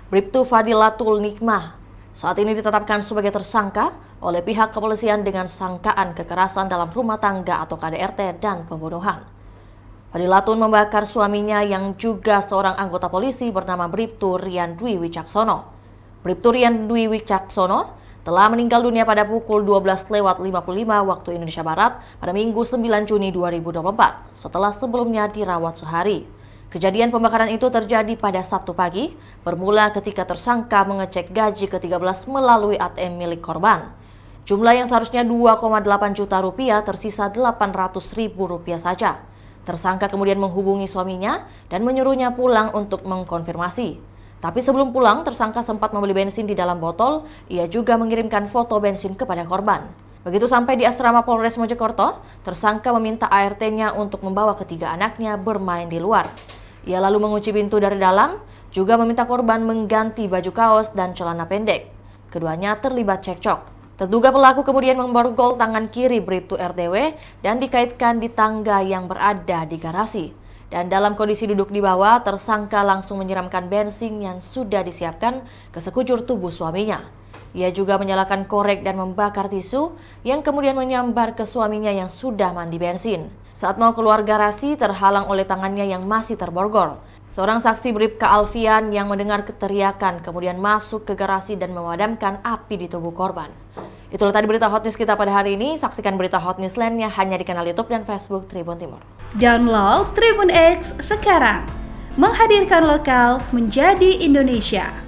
Bribtu Fadilatul Nikmah saat ini ditetapkan sebagai tersangka oleh pihak kepolisian dengan sangkaan kekerasan dalam rumah tangga atau KDRT dan pembunuhan. Fadilatun membakar suaminya yang juga seorang anggota polisi bernama Bribtu Rian Dwi Wicaksono. Bribtu Rian Dwi Wicaksono telah meninggal dunia pada pukul 12.55 waktu Indonesia Barat pada Minggu 9 Juni 2024 setelah sebelumnya dirawat sehari. Kejadian pembakaran itu terjadi pada Sabtu pagi, bermula ketika tersangka mengecek gaji ke-13 melalui ATM milik korban. Jumlah yang seharusnya 2,8 juta rupiah tersisa 800 ribu rupiah saja. Tersangka kemudian menghubungi suaminya dan menyuruhnya pulang untuk mengkonfirmasi. Tapi sebelum pulang, tersangka sempat membeli bensin di dalam botol. Ia juga mengirimkan foto bensin kepada korban. Begitu sampai di asrama Polres Mojokerto, tersangka meminta ART-nya untuk membawa ketiga anaknya bermain di luar. Ia lalu mengunci pintu dari dalam, juga meminta korban mengganti baju kaos dan celana pendek. Keduanya terlibat cekcok. Terduga pelaku kemudian memborgol tangan kiri Bribtu RDW dan dikaitkan di tangga yang berada di garasi. Dan dalam kondisi duduk di bawah, tersangka langsung menyiramkan bensin yang sudah disiapkan ke sekujur tubuh suaminya. Ia juga menyalakan korek dan membakar tisu yang kemudian menyambar ke suaminya yang sudah mandi bensin. Saat mau keluar garasi, terhalang oleh tangannya yang masih terborgol. Seorang saksi Bribka Alfian yang mendengar teriakan kemudian masuk ke garasi dan memadamkan api di tubuh korban. Itulah tadi berita hot news kita pada hari ini. Saksikan berita hot news lainnya hanya di kanal YouTube dan Facebook Tribun Timur. Download Tribun X sekarang, menghadirkan lokal menjadi Indonesia.